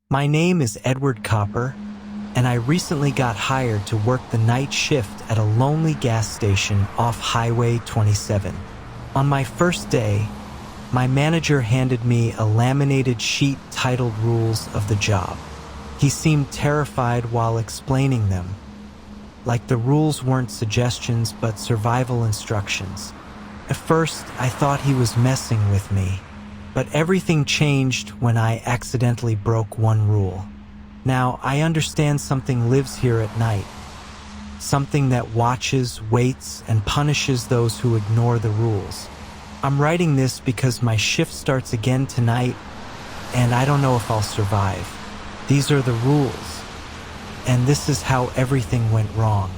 My name is Edward Copper, and I recently got hired to work the night shift at a lonely gas station off Highway 27. On my first day, my manager handed me a laminated sheet titled Rules of the Job. He seemed terrified while explaining them, like the rules weren't suggestions but survival instructions. At first, I thought he was messing with me, but everything changed when I accidentally broke one rule. Now, I understand something lives here at night, something that watches, waits, and punishes those who ignore the rules. I'm writing this because my shift starts again tonight, and I don't know if I'll survive. These are the rules, and this is how everything went wrong.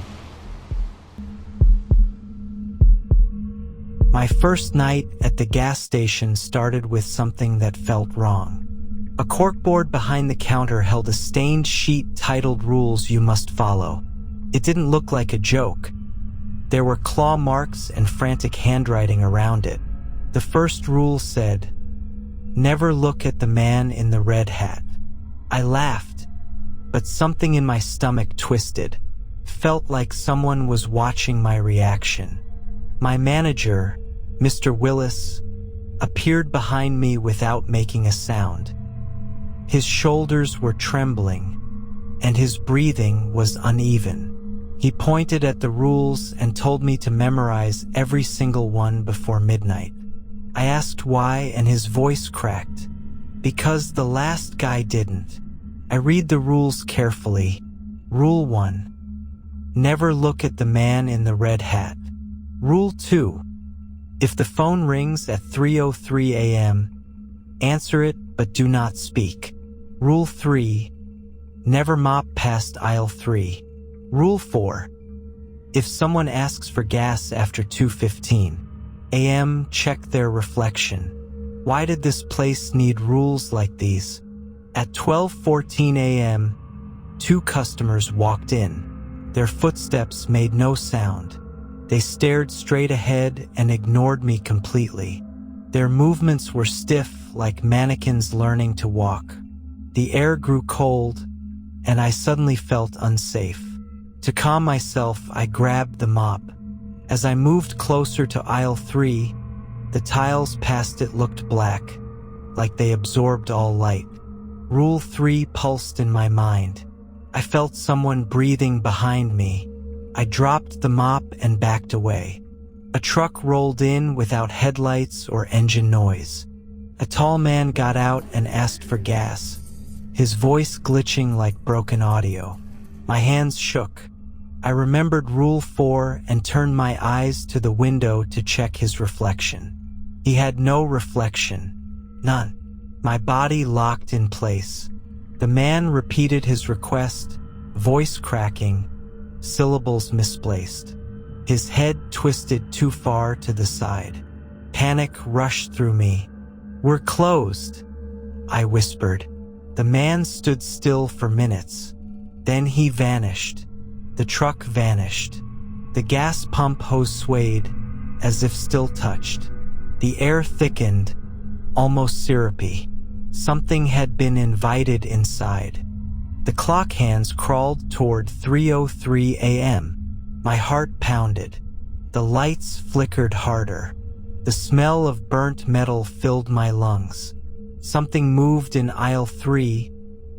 My first night at the gas station started with something that felt wrong. A corkboard behind the counter held a stained sheet titled Rules You Must Follow. It didn't look like a joke. There were claw marks and frantic handwriting around it. The first rule said, "Never look at the man in the red hat." I laughed, but something in my stomach twisted. Felt like someone was watching my reaction. My manager, Mr. Willis, appeared behind me without making a sound. His shoulders were trembling, and his breathing was uneven. He pointed at the rules and told me to memorize every single one before midnight. I asked why, and his voice cracked. Because the last guy didn't. I read the rules carefully. Rule 1. Never look at the man in the red hat. Rule 2. If the phone rings at 3:03 a.m., answer it but do not speak. Rule 3. Never mop past aisle 3. Rule 4. If someone asks for gas after 2:15 a.m., check their reflection. Why did this place need rules like these? At 12:14 a.m., 2 customers walked in. Their footsteps made no sound. They stared straight ahead and ignored me completely. Their movements were stiff, like mannequins learning to walk. The air grew cold, and I suddenly felt unsafe. To calm myself, I grabbed the mop. As I moved closer to aisle 3, the tiles past it looked black, like they absorbed all light. Rule 3 pulsed in my mind. I felt someone breathing behind me. I dropped the mop and backed away. A truck rolled in without headlights or engine noise. A tall man got out and asked for gas, his voice glitching like broken audio. My hands shook. I remembered Rule 4 and turned my eyes to the window to check his reflection. He had no reflection. None. My body locked in place. The man repeated his request, voice cracking, syllables misplaced. His head twisted too far to the side. Panic rushed through me. "We're closed," I whispered. The man stood still for minutes. Then he vanished. The truck vanished. The gas pump hose swayed, as if still touched. The air thickened, almost syrupy. Something had been invited inside. The clock hands crawled toward 3:03 a.m. My heart pounded. The lights flickered harder. The smell of burnt metal filled my lungs. Something moved in aisle 3,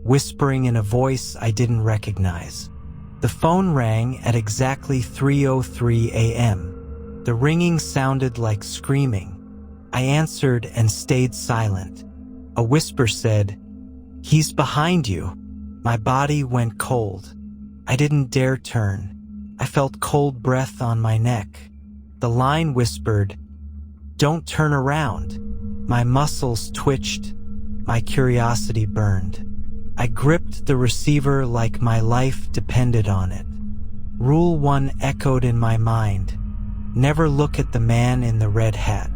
whispering in a voice I didn't recognize. The phone rang at exactly 3:03 a.m. The ringing sounded like screaming. I answered and stayed silent. A whisper said, "He's behind you." My body went cold. I didn't dare turn. I felt cold breath on my neck. The line whispered, "Don't turn around." My muscles twitched. My curiosity burned. I gripped the receiver like my life depended on it. Rule 1 echoed in my mind. Never look at the man in the red hat.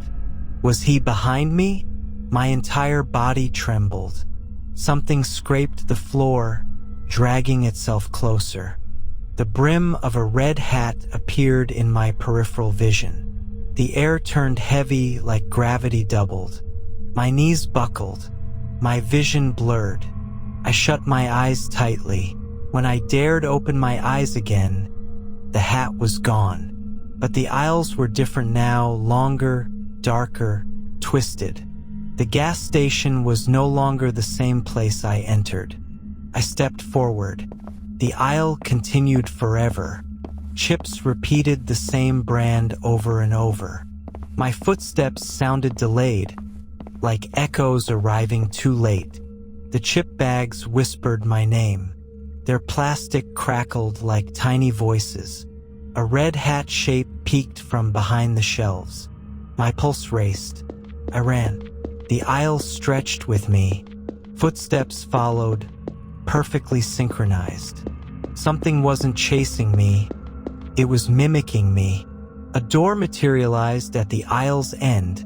Was he behind me? My entire body trembled. Something scraped the floor, dragging itself closer. The brim of a red hat appeared in my peripheral vision. The air turned heavy like gravity doubled. My knees buckled. My vision blurred. I shut my eyes tightly. When I dared open my eyes again, the hat was gone. But the aisles were different now, longer, darker, twisted. The gas station was no longer the same place I entered. I stepped forward. The aisle continued forever. Chips repeated the same brand over and over. My footsteps sounded delayed, like echoes arriving too late. The chip bags whispered my name. Their plastic crackled like tiny voices. A red hat shape peeked from behind the shelves. My pulse raced. I ran. The aisle stretched with me. Footsteps followed, perfectly synchronized. Something wasn't chasing me. It was mimicking me. A door materialized at the aisle's end,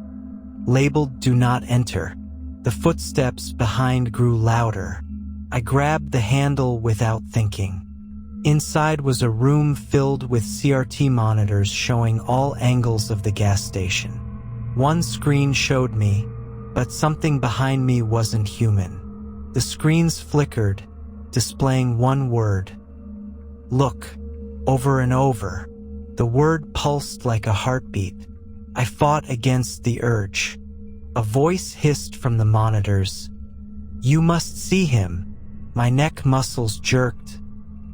labeled "Do Not Enter." The footsteps behind grew louder. I grabbed the handle without thinking. Inside was a room filled with CRT monitors showing all angles of the gas station. One screen showed me, but something behind me wasn't human. The screens flickered, displaying one word: "Look," over and over. The word pulsed like a heartbeat. I fought against the urge. A voice hissed from the monitors, "You must see him." My neck muscles jerked,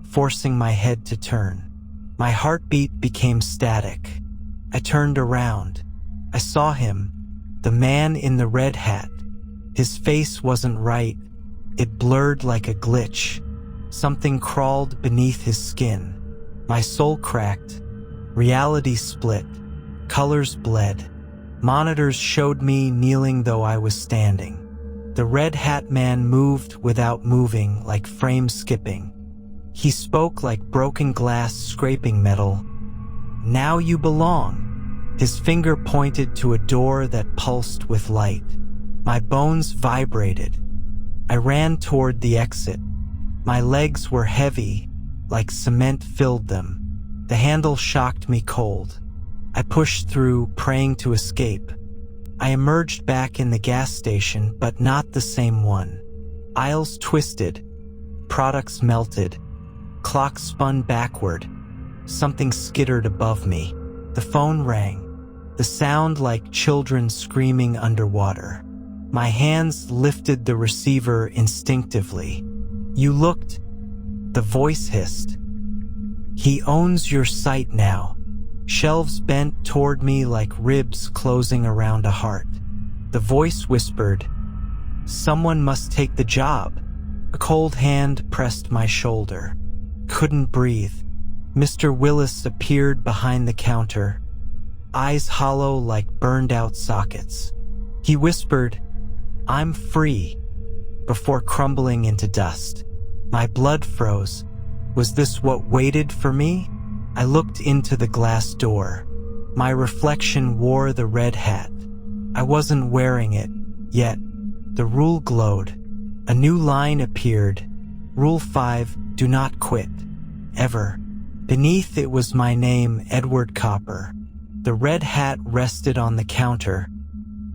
forcing my head to turn. My heartbeat became static. I turned around. I saw him, the man in the red hat. His face wasn't right. It blurred like a glitch. Something crawled beneath his skin. My soul cracked. Reality split. Colors bled. Monitors showed me kneeling though I was standing. The red hat man moved without moving, like frame skipping. He spoke like broken glass scraping metal. "Now you belong." His finger pointed to a door that pulsed with light. My bones vibrated. I ran toward the exit. My legs were heavy, like cement filled them. The handle shocked me cold. I pushed through, praying to escape. I emerged back in the gas station, but not the same one. Aisles twisted. Products melted. Clocks spun backward. Something skittered above me. The phone rang. The sound like children screaming underwater. My hands lifted the receiver instinctively. "You looked," the voice hissed. "He owns your site now." Shelves bent toward me like ribs closing around a heart. The voice whispered, "Someone must take the job." A cold hand pressed my shoulder. Couldn't breathe. Mr. Willis appeared behind the counter, eyes hollow like burned-out sockets. He whispered, "I'm free," before crumbling into dust. My blood froze. Was this what waited for me? I looked into the glass door. My reflection wore the red hat. I wasn't wearing it, yet the rule glowed. A new line appeared. Rule 5, do not quit. Ever. Beneath it was my name, Edward Copper. The red hat rested on the counter,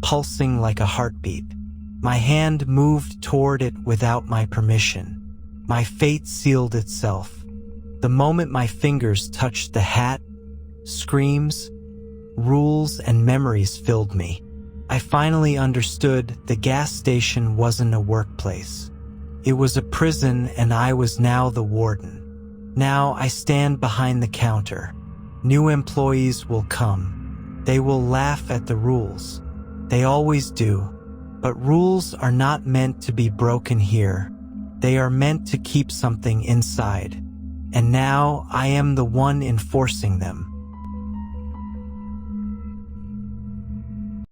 pulsing like a heartbeat. My hand moved toward it without my permission. My fate sealed itself. The moment my fingers touched the hat, screams, rules, and memories filled me. I finally understood the gas station wasn't a workplace. It was a prison, and I was now the warden. Now I stand behind the counter. New employees will come. They will laugh at the rules. They always do. But rules are not meant to be broken here. They are meant to keep something inside. And now I am the one enforcing them.